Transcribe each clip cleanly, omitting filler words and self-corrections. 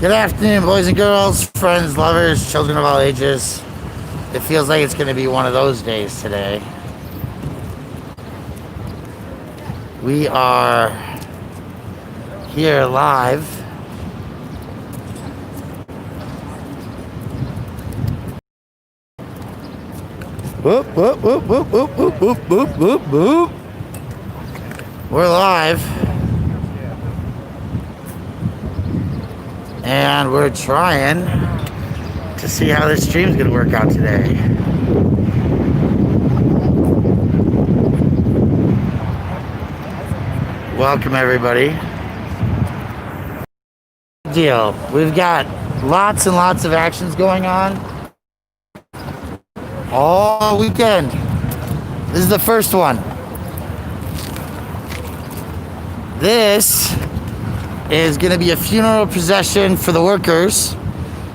Good afternoon, boys and girls, friends, lovers, children of all ages. It feels like it's going to be one of those days today. We are here live. Whoop, whoop, whoop, whoop, whoop, whoop, whoop, whoop, whoop, whoop. We're live. And we're trying to see how this stream's going to work out today. Welcome, everybody. Deal. We've got lots and lots of actions going on all weekend. This is the first one. This is going to be a funeral procession for the workers.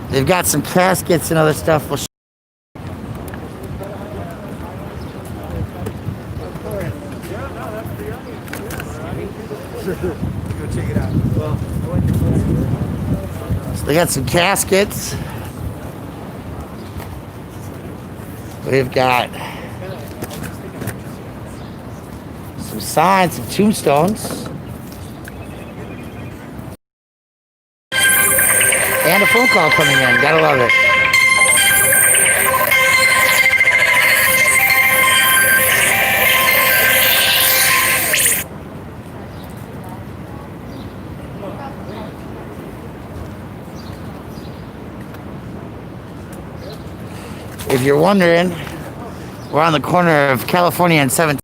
They've got some caskets and other stuff. We'll so they got some caskets. We've got some signs, some tombstones. And a phone call coming in. Gotta love it. If you're wondering, we're on the corner of California and 17th.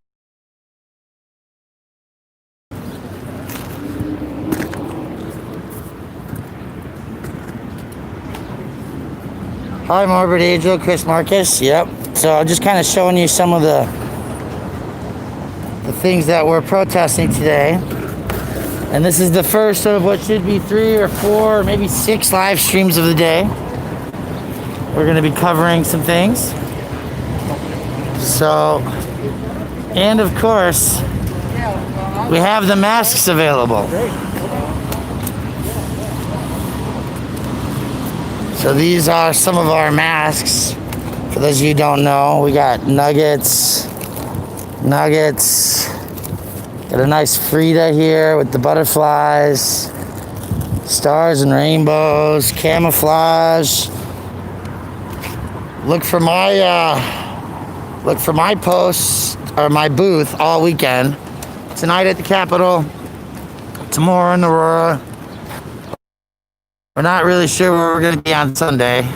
Hi, Morbid Angel, Chris Marcus. Yep. So I'm just kind of showing you some of the things that we're protesting today. And this is the first of what should be 3 or 4, or maybe 6 live streams of the day. We're going to be covering some things. So, and of course, we have the masks available. So these are some of our masks. For those of you who don't know, we got nuggets. Got a nice Frida here with the butterflies, stars and rainbows, camouflage. Look for my posts or my booth all weekend. Tonight at the Capitol, tomorrow in Aurora. We're not really sure where we're going to be on Sunday.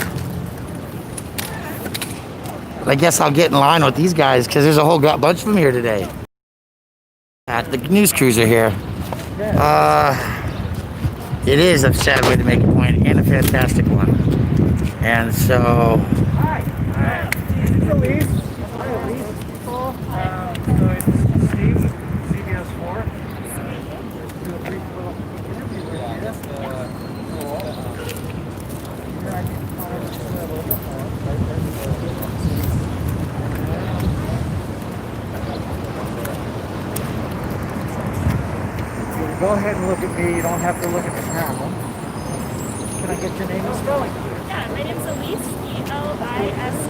But I guess I'll get in line with these guys because there's a whole bunch of them here today. The news crews are here. It is a sad way to make a point and a fantastic one. And so... Go ahead and look at me. You don't have to look at the camera. Can I get your name and spelling? Yeah, my name's Elise, E-L-I-S-E.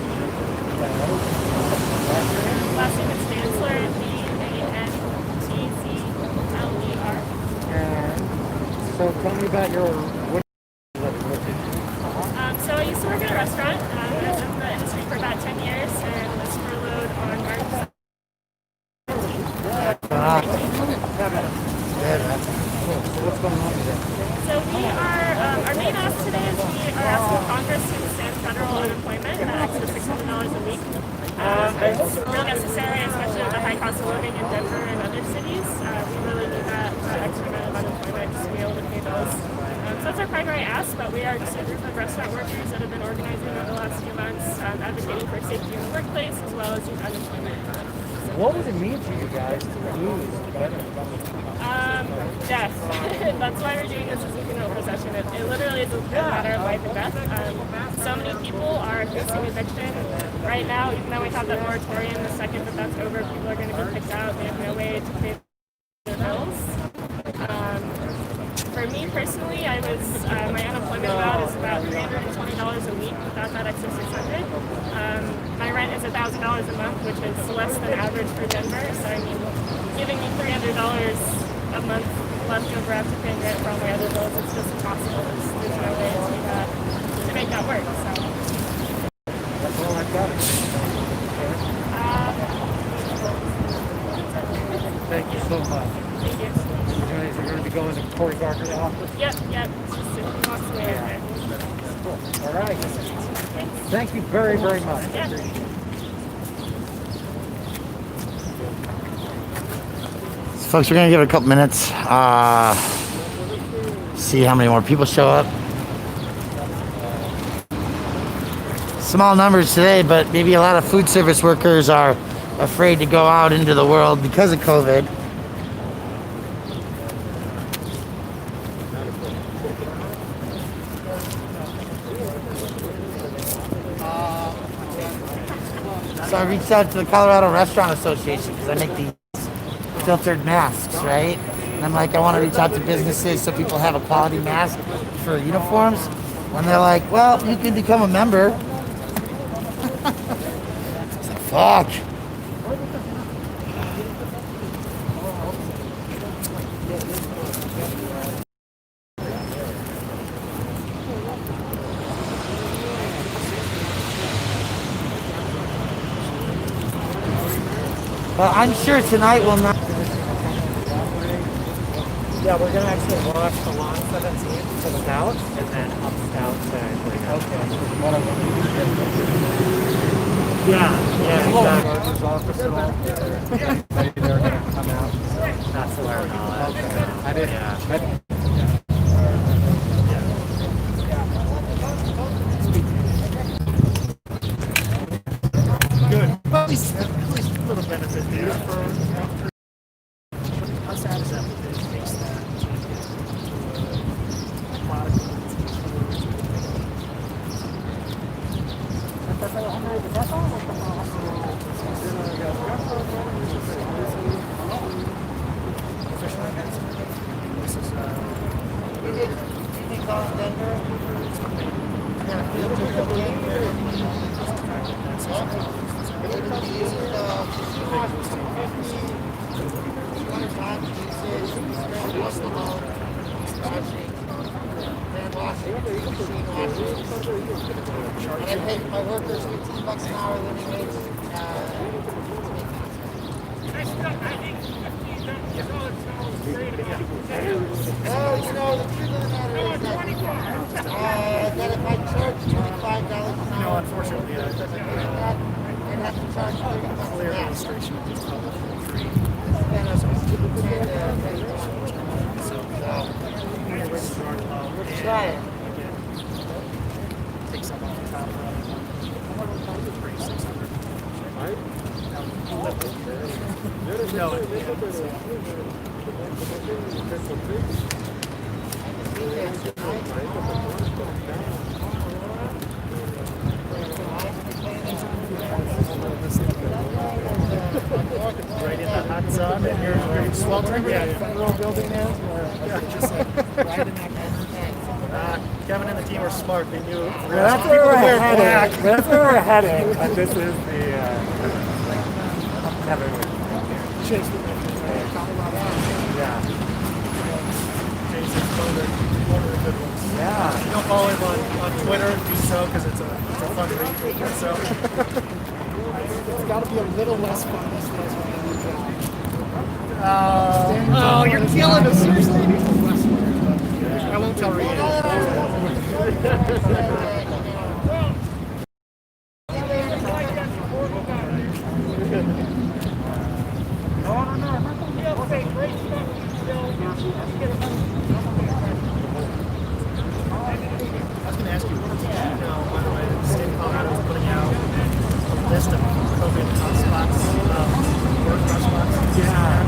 Last name is Dantzler, D-A-N-T-Z-L-E-R. And so tell me about your... So I used to work at a restaurant. I was in the industry for about 10 years and was furloughed on March. What's going on today? So we are, our main ask today is we are asking Congress to extend federal unemployment up to $600 a week. It's real necessary, especially with the high cost of living in Denver and other cities. We really need that extra amount of unemployment just to be able to pay bills. So that's our primary ask, but we are just a group of restaurant workers that have been organizing over the last few months, advocating for safety in the workplace as well as youth unemployment. What would it mean to you guys to lose veterans? Death. That's why we're doing this as a funeral procession. It literally is a matter of life and death. So many people are facing eviction right now, even though we have that moratorium. The second that that's over, people are going to be kicked out. They have no way to pay their bills. For me personally, I was my unemployment amount is about $320 a week without that extra 600. My rent is $1,000 a month, which is less than average for Denver. So I mean, giving me $300 a month left over after paying rent for all my other bills, it's just impossible. There's no way to make that work. So. That's all I've got. Thank you so much. Thank you. You're going to be going to Corey Barker's office? Yep. Just a few blocks away. Yeah. Cool. All right. Thank you very, very much. Yeah. So folks, we're gonna give it a couple minutes. See how many more people show up. Small numbers today, but maybe a lot of food service workers are afraid to go out into the world because of COVID. So I reached out to the Colorado Restaurant Association because I make these filtered masks, right? And I'm like, I want to reach out to businesses so people have a quality mask for uniforms. And they're like, well, you can become a member. It's like, fuck. But I'm sure tonight will not. Yeah, we're going to actually wash the lawn 17 to the couch and then up the couch to actually go. Okay. Yeah, exactly. Office at all? Maybe they're going to come out. That's where I'm at. Okay. I didn't. Good. At least a little benefit there for how sad is that with the case that I pay my workers $15 an hour living wage. Well, you know, the truth of the matter is that if I charge $25 an hour, no, unfortunately, I'd have to charge $30 an hour. illustration of these public for free. Let's try it. Take some off the top of free 600. No, right in the hot sun and you're sweltering. Yeah, federal building is. Just like right in that Kevin and the team were smart. They knew. That's where we're heading. That's where we're heading. But this is the Chase with yeah. Jason's one of the good ones. yeah. If you don't follow him on Twitter, do so because it's a fun read. So It's got to be a little less fun these days when you do that. oh, you're killing us. Seriously. I won't tell Reed. I was going to ask you, by the way, the state of Colorado is putting out a list of COVID hotspots, work hotspots. Yeah.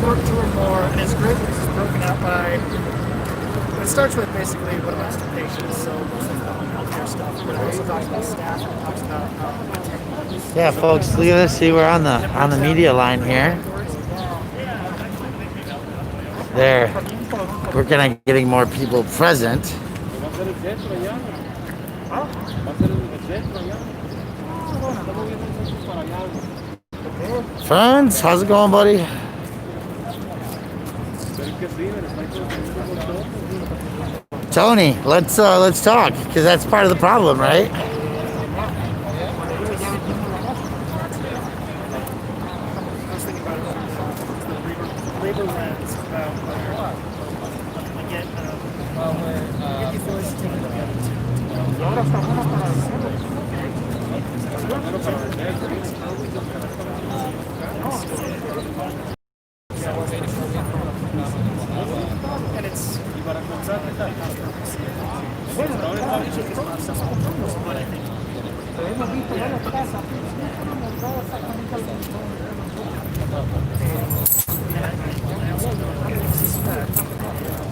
Two or more, and it's great because it's broken out by. It starts with basically what amounts to patients, so most of the healthcare stuff, but it also talks about staff and it talks about Yeah, folks, look at this. See, we're on the media line here. They're working on getting more people present. Friends, how's it going, buddy? Tony, let's talk, because that's part of the problem, right? I was thinking about it from the labor lens about where we get the affiliates to take it together too. And it's but I think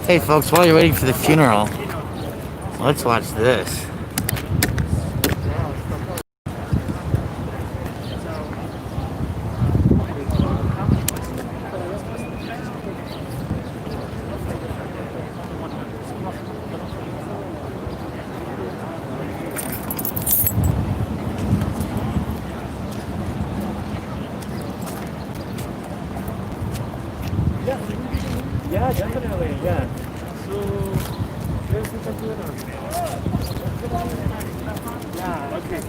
Hey folks, while you're waiting for the funeral, let's watch this. Yeah, definitely, yeah. So, there's the computer. Yeah, okay.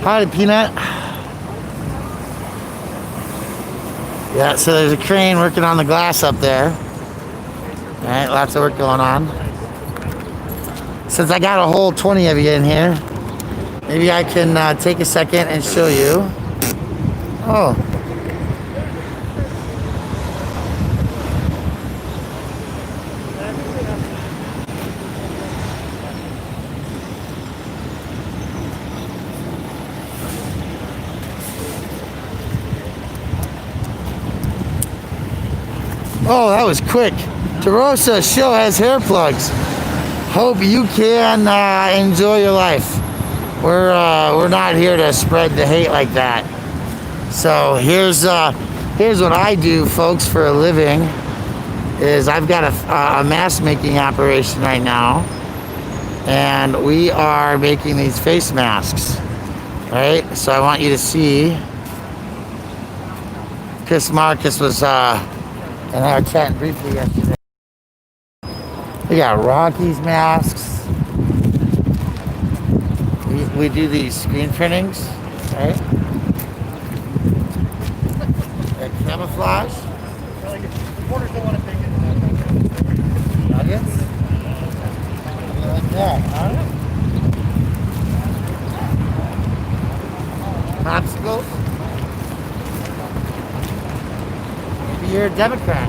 Howdy, Peanut. Yeah, so there's a crane working on the glass up there. All right, lots of work going on. Since I got a whole 20 of you in here, maybe I can take a second and show you. Oh. Oh, that was quick. Terosa show has hair plugs. Hope you can enjoy your life. We're not here to spread the hate like that. So here's what I do, folks, for a living. Is I've got a mask making operation right now, and we are making these face masks. All right. So I want you to see. Chris Marcus was in our chat briefly yesterday. We got Rocky's masks. We do these screen printings, right? And camouflage. like if reporters don't want to take it. Nuggets. Like that, huh? Popsicles. Maybe you're a Democrat.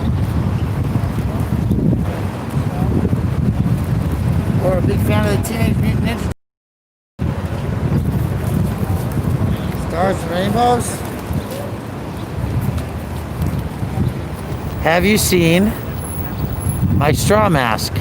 Or a big fan of the Teenage Mutant Ninja Stars and Rainbows. Have you seen my straw mask?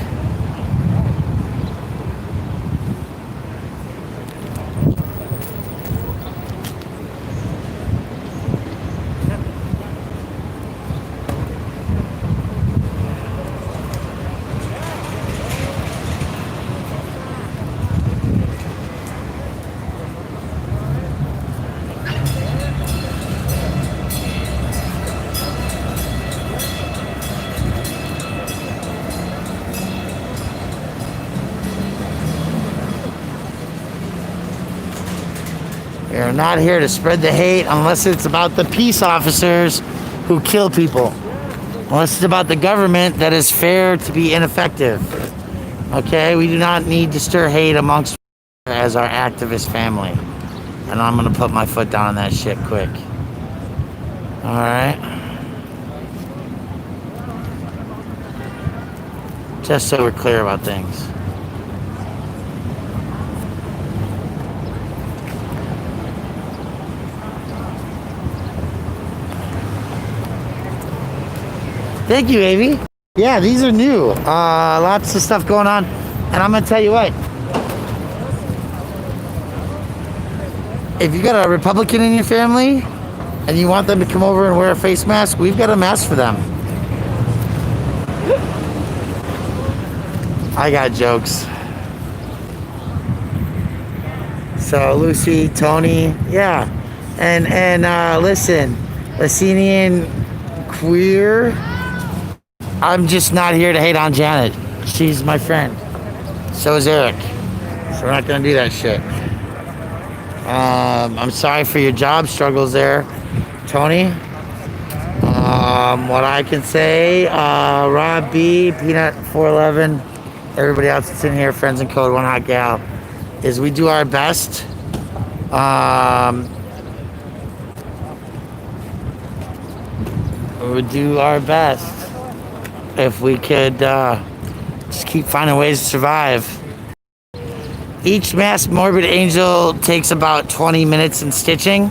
We're not here to spread the hate unless it's about the peace officers who kill people. Unless it's about the government that is fair to be ineffective. Okay? We do not need to stir hate amongst as our activist family. And I'm going to put my foot down on that shit quick. Alright? Just so we're clear about things. Thank you, Avi. Yeah, these are new. Lots of stuff going on. And I'm gonna tell you what. If you got a Republican in your family and you want them to come over and wear a face mask, we've got a mask for them. I got jokes. So Lucy, Tony, yeah. And listen, Lassinian queer, I'm just not here to hate on Janet. She's my friend. So is Eric. So we're not gonna do that shit. I'm sorry for your job struggles there, Tony. What I can say, Rob B, Peanut 411, everybody else that's in here, friends in code, one hot gal, is we do our best. We would do our best if we could just keep finding ways to survive. Each mask Morbid Angel takes about 20 minutes in stitching.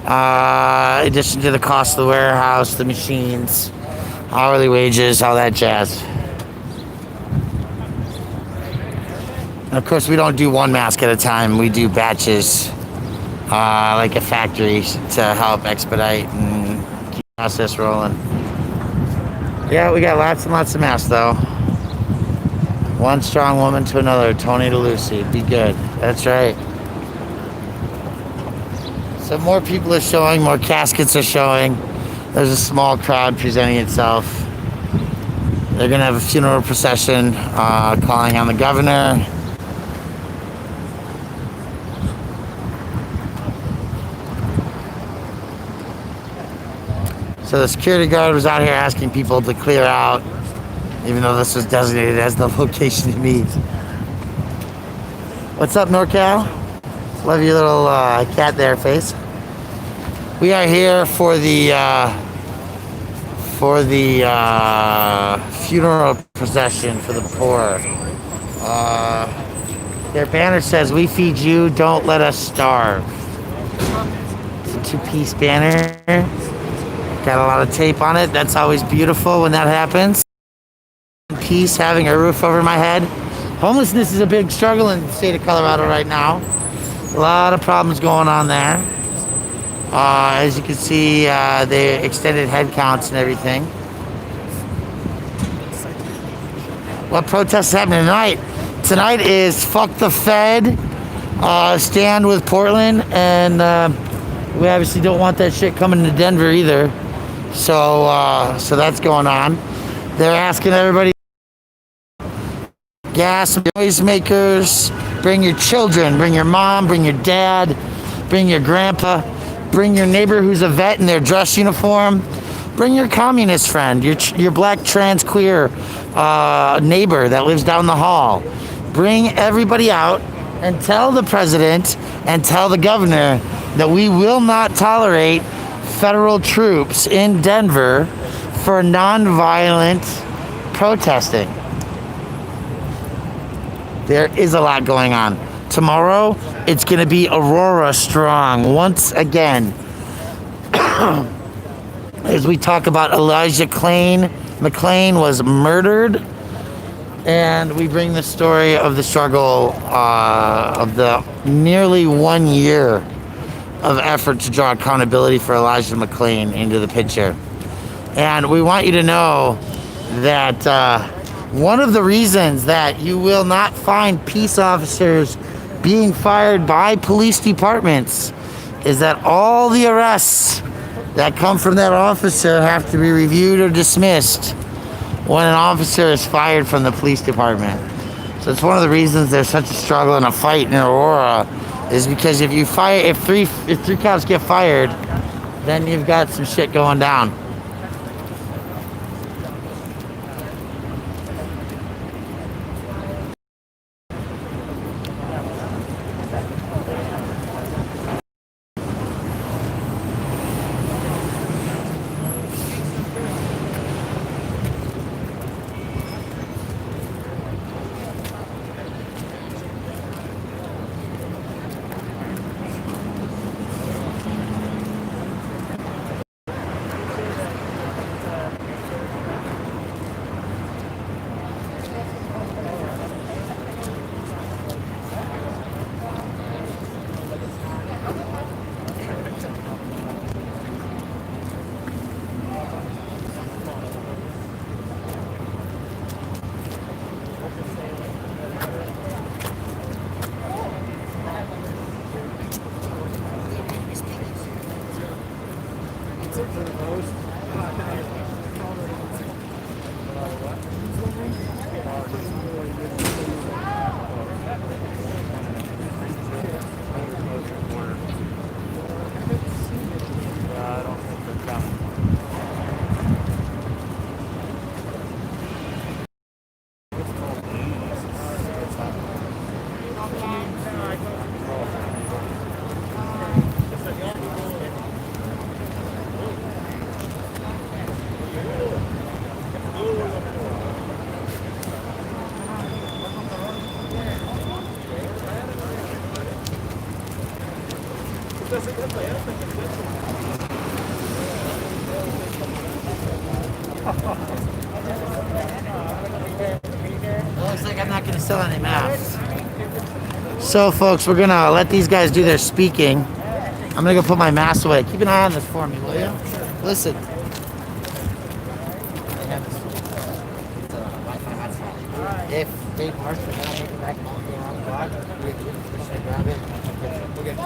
In addition to the cost of the warehouse, the machines, hourly wages, all that jazz. And of course, we don't do one mask at a time. We do batches, like a factory, to help expedite and keep the process rolling. Yeah, we got lots and lots of masks, though. One strong woman to another, Tony to Lucy. Be good. That's right. So more people are showing, more caskets are showing. There's a small crowd presenting itself. They're going to have a funeral procession calling on the governor. So the security guard was out here asking people to clear out, even though this was designated as the location to meet. What's up, NorCal? Love your little cat there, face. We are here for the funeral procession for the poor. Their banner says, "We feed you, don't let us starve." It's a two-piece banner. Got a lot of tape on it. That's always beautiful when that happens. Peace, having a roof over my head. Homelessness is a big struggle in the state of Colorado right now. A lot of problems going on there. As you can see, the extended head counts and everything. What protests are happening tonight? Tonight is Fuck the Fed, stand with Portland, and we obviously don't want that shit coming to Denver either. So that's going on. They're asking everybody, gas, noisemakers, bring your children, bring your mom, bring your dad, bring your grandpa, bring your neighbor who's a vet in their dress uniform, bring your communist friend, your black trans queer neighbor that lives down the hall. Bring everybody out and tell the president and tell the governor that we will not tolerate federal troops in Denver for nonviolent protesting. There is a lot going on. Tomorrow, it's going to be Aurora strong once again. As we talk about Elijah McClain was murdered, and we bring the story of the struggle of the nearly 1 year of effort to draw accountability for Elijah McClain into the picture. And we want you to know that one of the reasons that you will not find peace officers being fired by police departments is that all the arrests that come from that officer have to be reviewed or dismissed when an officer is fired from the police department. So it's one of the reasons there's such a struggle and a fight in Aurora, is because if three cops get fired, then you've got some shit going down. Looks like I'm not gonna sell any masks. So folks, we're gonna let these guys do their speaking. I'm gonna go put my mask away. Keep an eye on this for me, will you? Listen. If Dave Marks is not making back home around the block, we should grab it. We'll get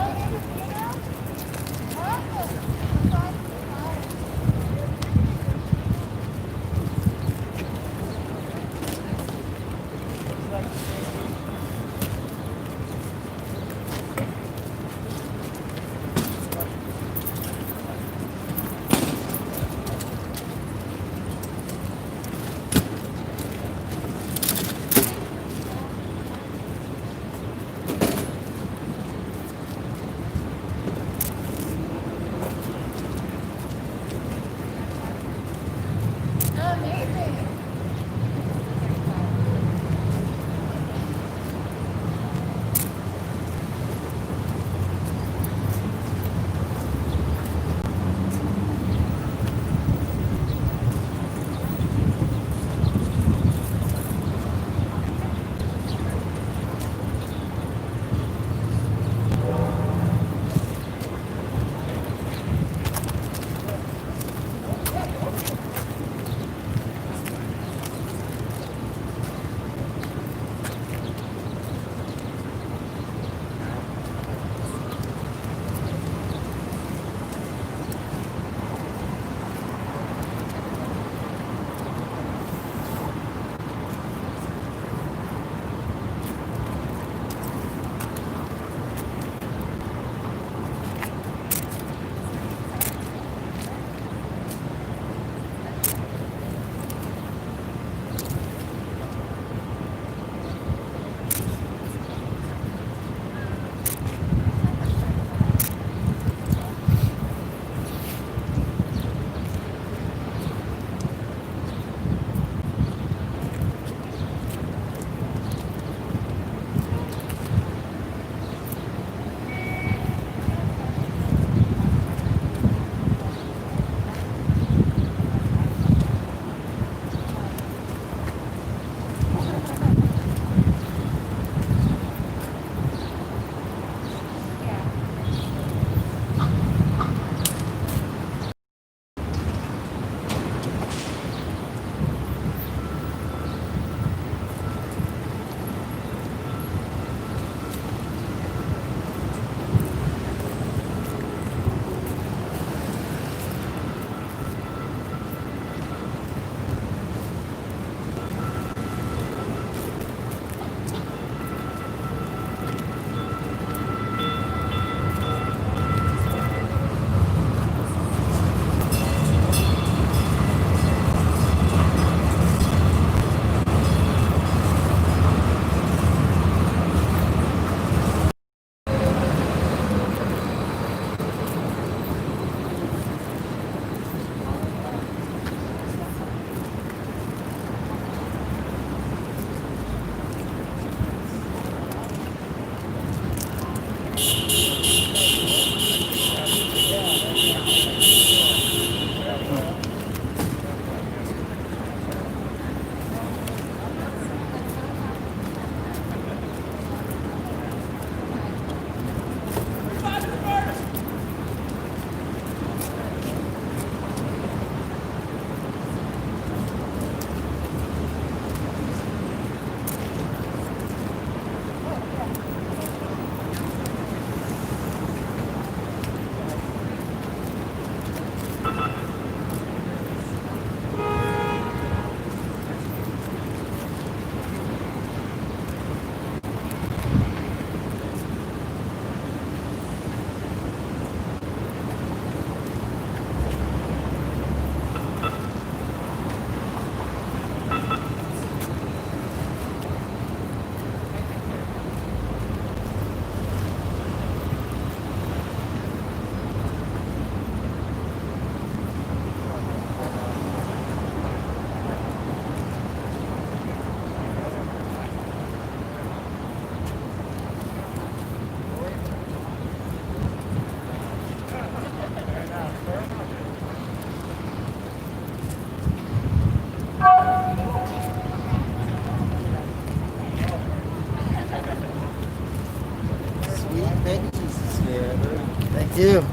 you.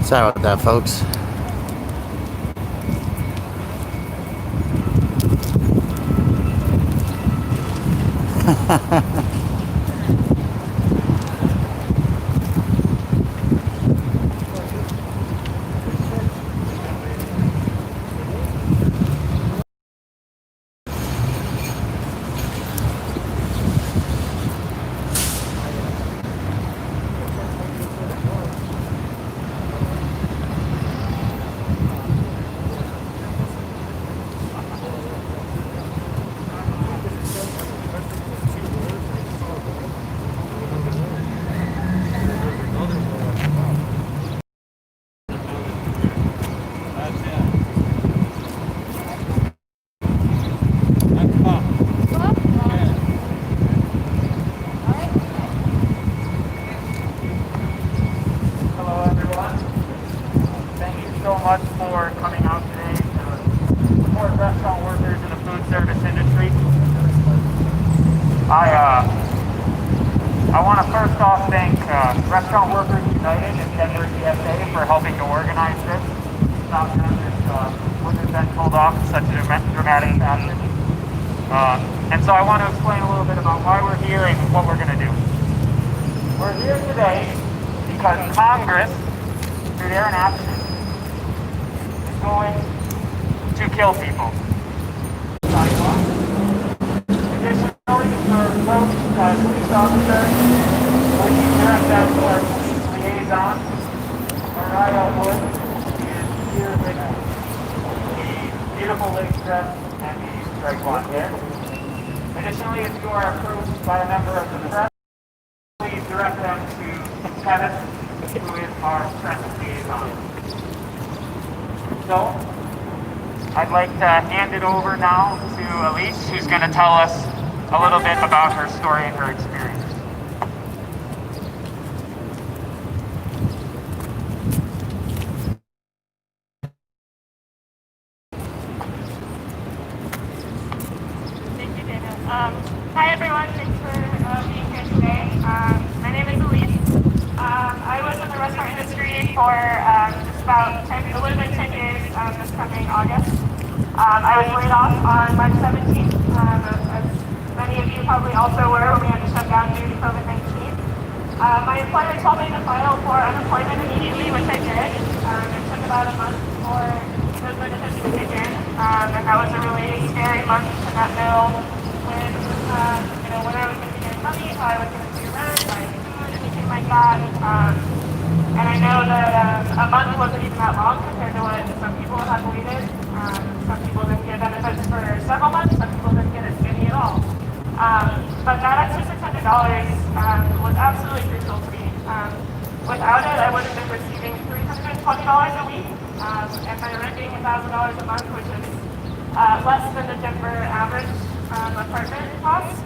Sorry about that, folks. Hello everyone. Thank you so much for coming out today to support restaurant workers in the food service industry. I want to first off thank Restaurant Workers United and Denver CSA for helping to organize this. Without them, this wouldn't have been pulled off in such a dramatic fashion. And so I want to explain a little bit about why we're here and what we're going to do. We're here today because Congress, through their inaction, is going to kill people. Additionally, for both police officers, we direct them to our police liaison, Mariah Wood, and here with the beautiful lace dress and the striped blonde hair. Additionally, if you are approved by a member of the press, please direct them to Kevin, who is our press liaison. So, I'd like to hand it over now to Elise, who's going to tell us a little bit about her story and her experience. Thank you, Dana. Hi, everyone. Thanks for being here today. My name is Elise. I was in the restaurant industry for just about a little bit 10 years this coming August. I was laid off on March 17th. As many of you probably also were when we had to shut down due to COVID-19. My employer told me to file for unemployment immediately, which I did. It took about a month for those benefits to kick in. And that was a really scary month to not know when, when I was going to get money, how I was going to pay rent, buy food, anything like that. And I know that a month wasn't even that long compared to what some people have waited. Some people didn't get benefits for several months, some people didn't get any at all. But that extra $600 was absolutely crucial to me. Without it, I would have been receiving $320 a week, and my rent being $1,000 a month, which is less than the Denver average apartment cost.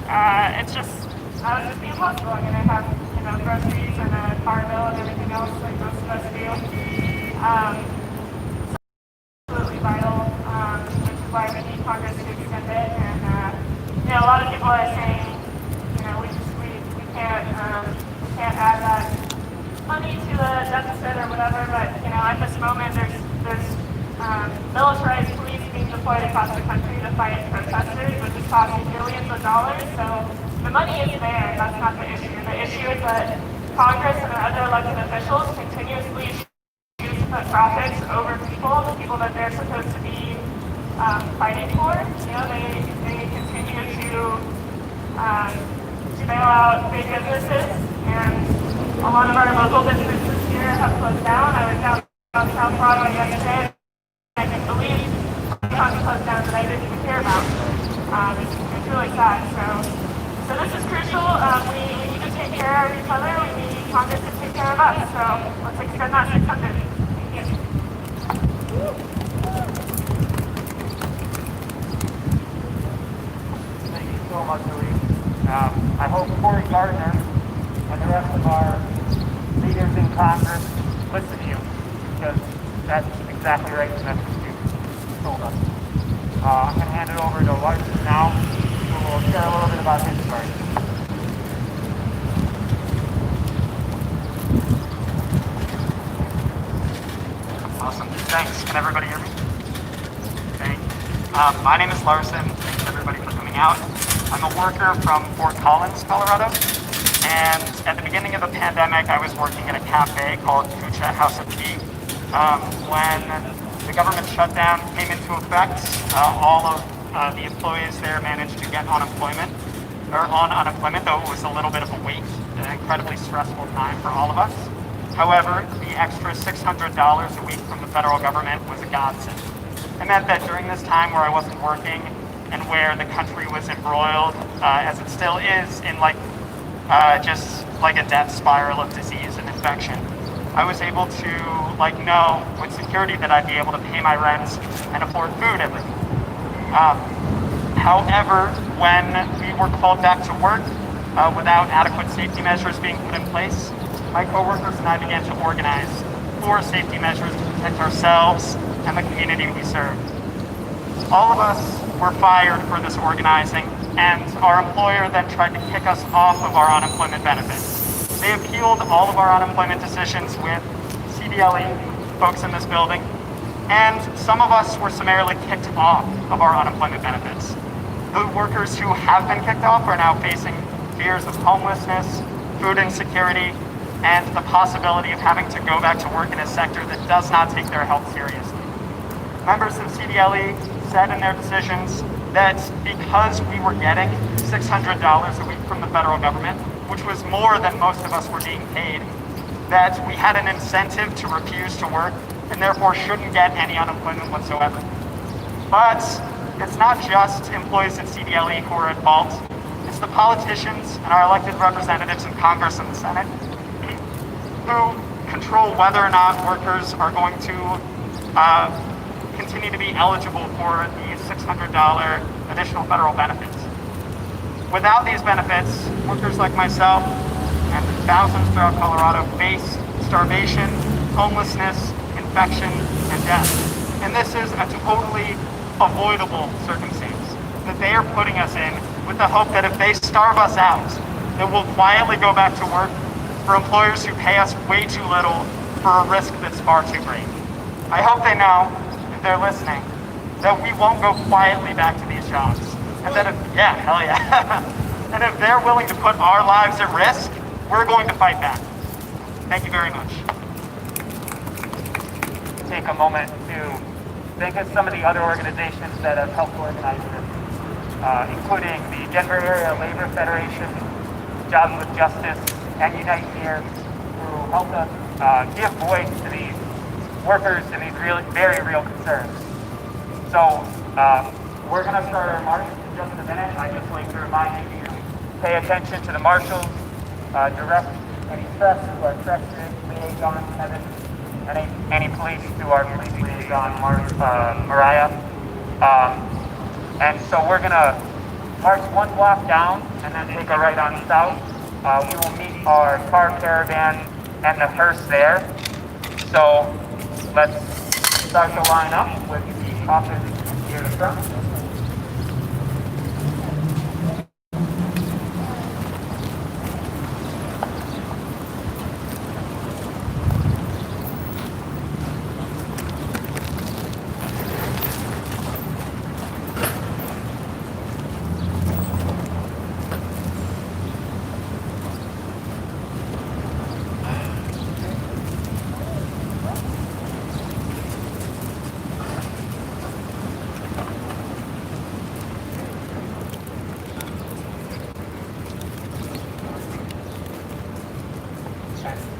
It's just, that would just be impossible. I mean, I have, groceries and a car bill and everything else like most of us do. Absolutely vital, which is why we need Congress to extend it. And a lot of people are saying, we can't add that money to the deficit or whatever. But at this moment, there's militarized police being deployed across the country to fight protesters, which is costing billions of dollars. So the money is there. That's not the issue. The issue is that Congress and other elected officials continuously choose to put profits over people, the people that they're supposed to be fighting for. They continue to bail out big businesses, and a lot of our local businesses here have closed down. I was down on South Broadway yesterday. I can believe the closed down that I didn't even hear about. It's really sad. So this is crucial. We need to take care of each other. We need Congress to take care of us. So let's extend that 600. Thank you. Thank you so much, Elise. I hope Corey Gardner and the rest of our leaders in Congress listen to you, because that's exactly right, the message you told us. I'm going to hand it over to Larson now, who will share a little bit about his story. Awesome. Thanks. Can everybody hear me? Thanks. My name is Larson. Thanks everybody for coming out. I'm a worker from Fort Collins, Colorado. And at the beginning of the pandemic, I was working at a cafe called Kucha House of Tea. When the government shutdown came into effect, all of the employees there managed to get unemployment, though it was a little bit of a wait, an incredibly stressful time for all of us. However, the extra $600 a week from the federal government was a godsend. It meant that during this time where I wasn't working and where the country was embroiled, as it still is, in just like a death spiral of disease and infection, I was able to know with security that I'd be able to pay my rent and afford food every week. However, when we were called back to work without adequate safety measures being put in place, my coworkers and I began to organize for safety measures to protect ourselves and the community we serve. All of us were fired for this organizing, and our employer then tried to kick us off of our unemployment benefits. They appealed all of our unemployment decisions with CDLE folks in this building, and some of us were summarily kicked off of our unemployment benefits. The workers who have been kicked off are now facing fears of homelessness, food insecurity, and the possibility of having to go back to work in a sector that does not take their health seriously. Members of CDLE said in their decisions that because we were getting $600 a week from the federal government, which was more than most of us were being paid, that we had an incentive to refuse to work and therefore shouldn't get any unemployment whatsoever. But it's not just employees at CDLE who are at fault. It's the politicians and our elected representatives in Congress and the Senate who control whether or not workers are going to continue to be eligible for the $600 additional federal benefits. Without these benefits, workers like myself and thousands throughout Colorado face starvation, homelessness, infection, and death. And this is a totally avoidable circumstance that they are putting us in with the hope that if they starve us out, that we'll quietly go back to work for employers who pay us way too little for a risk that's far too great. I hope they know, if they're listening, that we won't go quietly back to these jobs. And that hell yeah. And if they're willing to put our lives at risk, we're going to fight back. Thank you very much. Take a moment to think of some of the other organizations that have helped organize this, including the Denver Area Labor Federation, Jobs with Justice, and Unite Here, who helped us give voice to these workers and these very real concerns. So we're going to start our march in just a minute. I'd just like to remind you to pay attention to the marshals, direct any threats to our threat liaison, Kevin, and any police to our police liaison, Mariah. And so we're going to march one block down and then take a right on south. We will meet our car caravan and the hearse there. So let's start the line up with the office here in the front.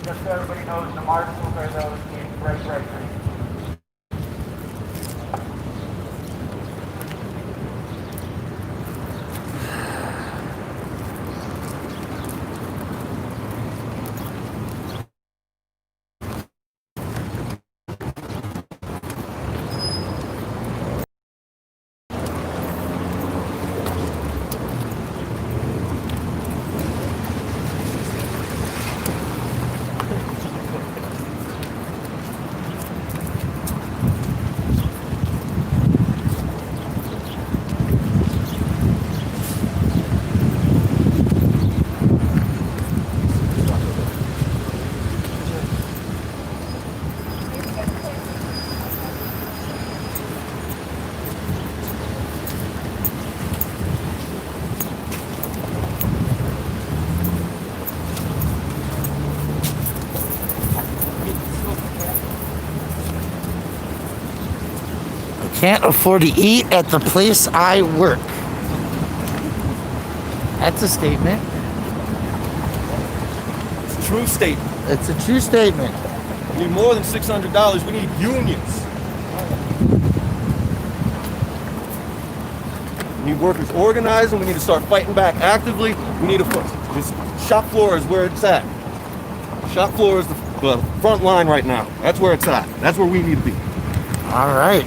Just so everybody knows, the marshals are those in bright green. Can't afford to eat at the place I work. That's a statement. It's a true statement. It's a true statement. We need more than $600. We need unions. We need workers organizing. We need to start fighting back actively. We need to this shop floor is where it's at. Shop floor is the front line right now. That's where it's at. That's where we need to be. All right.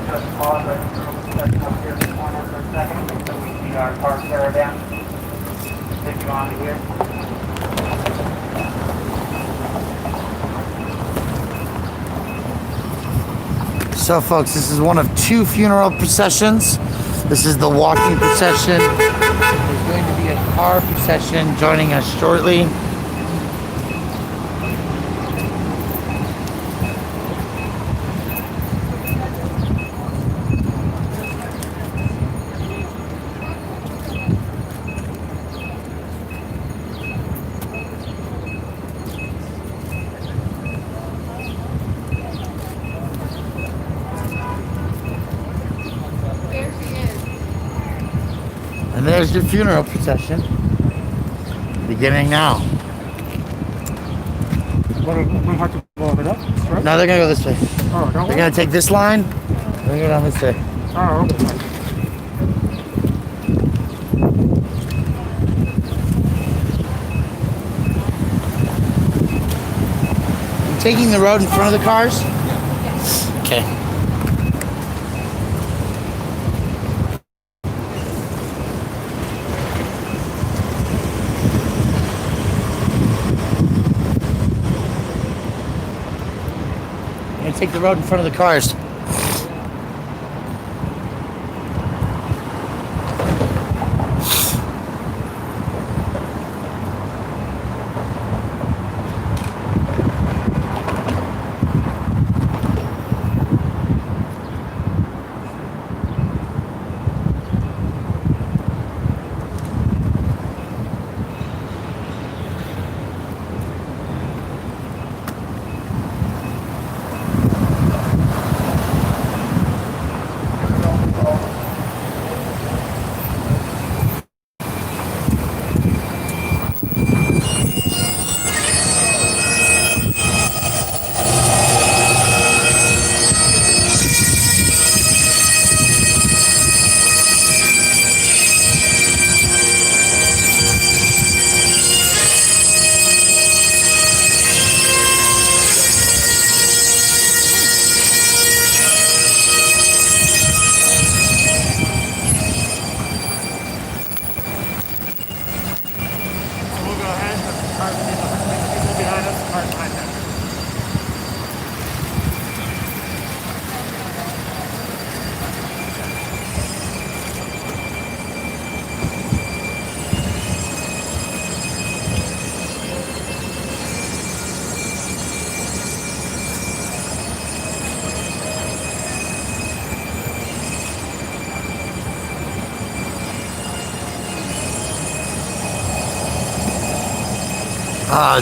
Just pause right through. Let's come here to the corner for a second so we see our car caravan. Take you on to here. So, folks, this is one of 2 funeral processions. This is the walking procession. There's going to be a car procession joining us shortly. And there's your funeral procession. Beginning now. We have to go over that, right? Now they're gonna go this way. Oh, don't They're gonna take this line. They're gonna go down this way. Oh, okay. You taking the road in front of the cars? Okay. You're gonna take the road in front of the cars.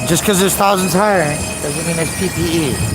Just because there's thousands hiring doesn't mean there's PPE.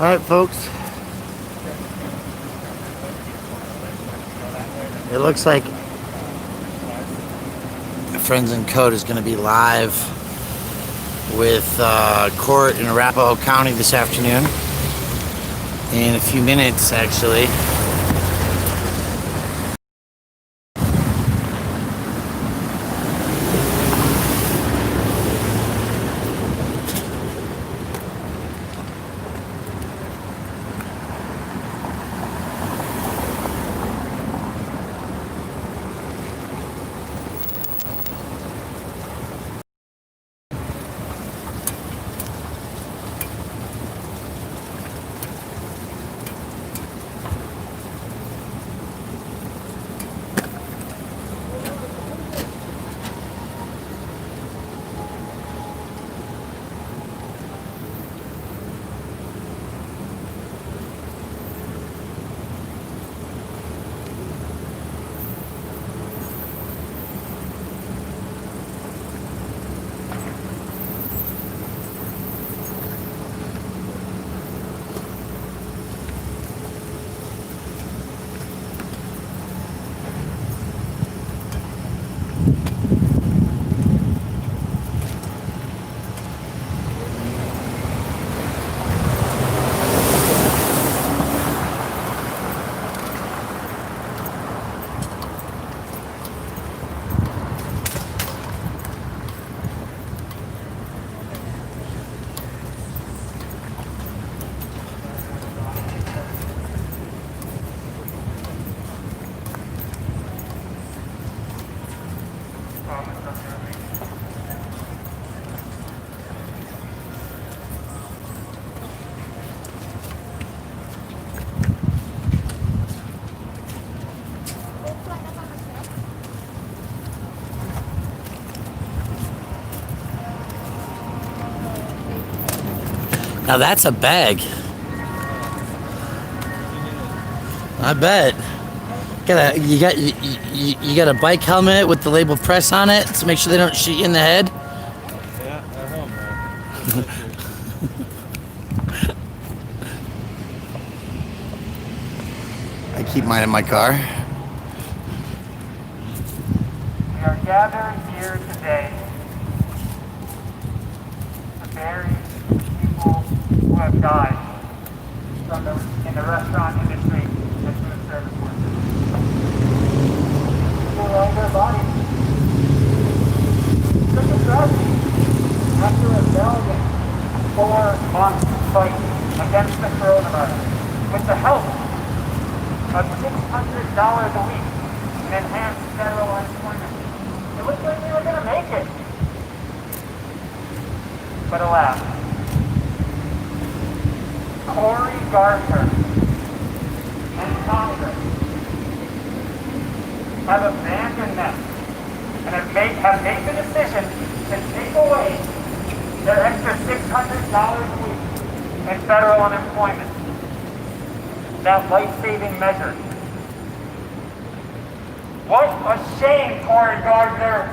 All right, folks. It looks like Friends in Code is going to be live with court in Arapahoe County this afternoon. In a few minutes, actually. Now that's a bag. I bet. You got a bike helmet with the label press on it to make sure they don't shoot you in the head. Yeah, at home, man. I keep mine in my car. We are gathered here today to bury people who have died in the restaurant industry and food service workers. People lost their bodies. Such a tragedy. After a valiant 4-month fight against the coronavirus, with the help of $600 a week in enhanced federal unemployment, it looked like we were going to make it. But alas, Corey Gardner and Congress have abandoned them and have made the decision to take away their extra $600 a week in federal unemployment. That life-saving measure. What a shame, Corey Gardner.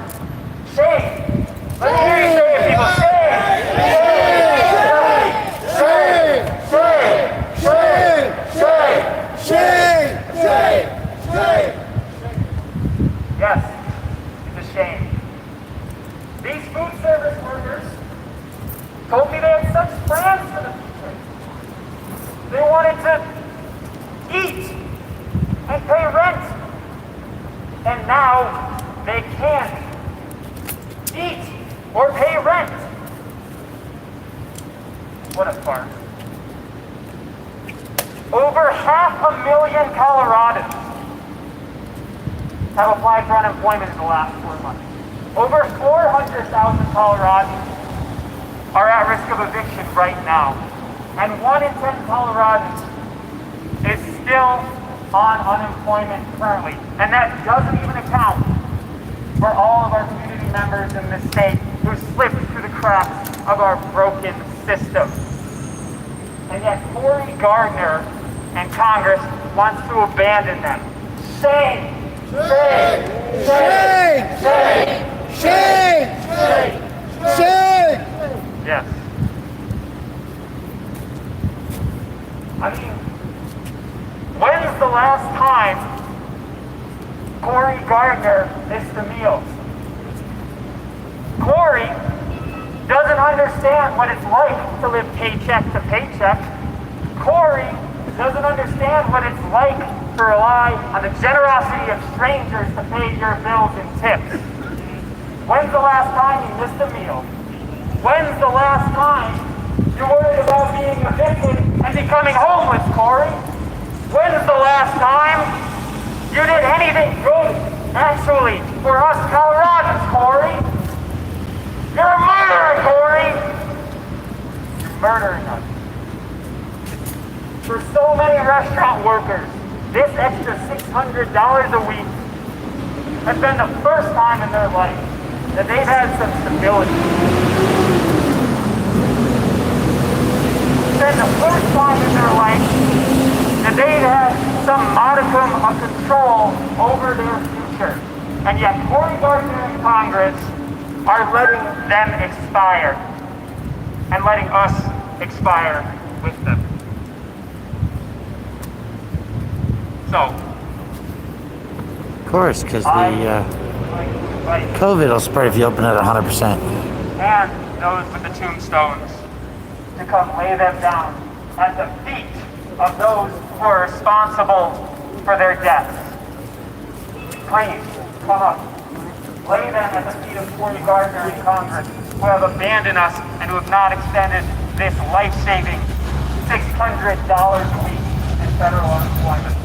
Shame. Let me hear you say it, people. Shame. Yes, it's a shame. These food service workers told me they had such plans for the future. They wanted to eat and pay rent. And now they can't eat or pay rent. What a farce. Over 500,000 Coloradans have applied for unemployment in the last 4 months. Over 400,000 Coloradans are at risk of eviction right now. And 1 in 10 Coloradans is still on unemployment currently. And that doesn't even account for all of our community members in this state who slipped through the cracks of our broken system. And yet Corey Gardner and Congress wants to abandon them. Shame! Shame! Shame! Shame! Shame! Shame! Yes. I mean, when's the last time Corey Gardner missed a meal? Corey doesn't understand what it's like to live paycheck to paycheck. Corey doesn't understand what it's like to rely on the generosity of strangers to pay your bills and tips. When's the last time you missed a meal? When's the last time you worried about being evicted and becoming homeless, Corey? When's the last time you did anything good, actually, for us Coloradans, Corey? You're a murderer, Corey! You're murdering us. For so many restaurant workers, this extra $600 a week has been the first time in their life that they've had some stability. It's been the first time in their life that they've had some modicum of control over their future. And yet Cory Gardner and Congress are letting them expire and letting us expire with them. So, Of course, because the COVID will spread if you open it at 100%. and those with the tombstones to come lay them down at the feet of those who are responsible for their deaths. Please, come up. Lay them at the feet of Cory Gardner and Congress, who have abandoned us and who have not extended this life-saving $600 a week in federal unemployment.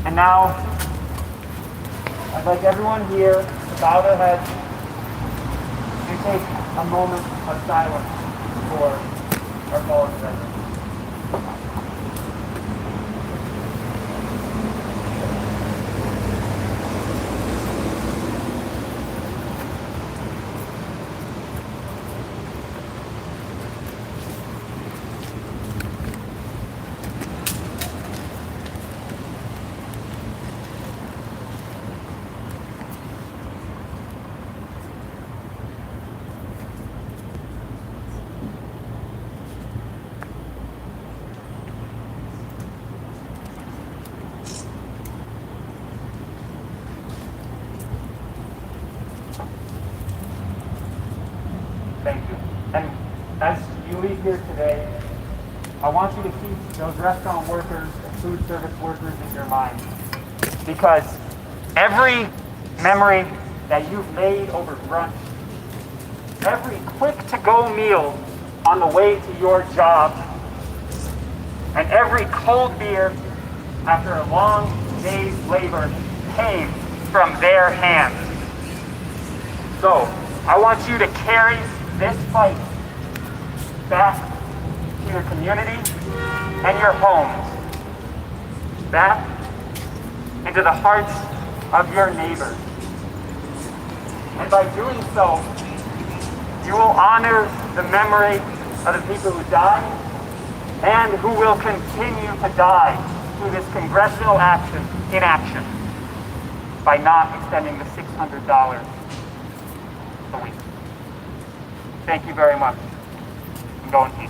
And now, I'd like everyone here to bow their heads and take a moment of silence for our fallen veterans. Thank you. And as you leave here today, I want you to keep those restaurant workers and food service workers in your mind. Because every memory that you've made over brunch, every quick-to-go meal on the way to your job, and every cold beer after a long day's labor came from their hands. So, I want you to carry this fight back to your community and your homes, back into the hearts of your neighbors. And by doing so, you will honor the memory of the people who died and who will continue to die through this congressional inaction by not extending the $600 a week. Thank you very much. And go in peace.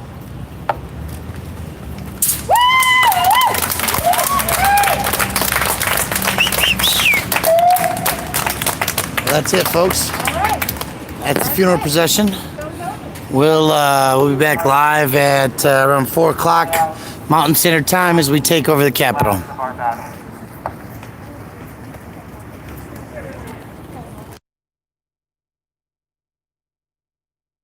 That's it, folks. At the funeral procession. We'll be back live at around 4 o'clock Mountain Standard Time as we take over the Capitol.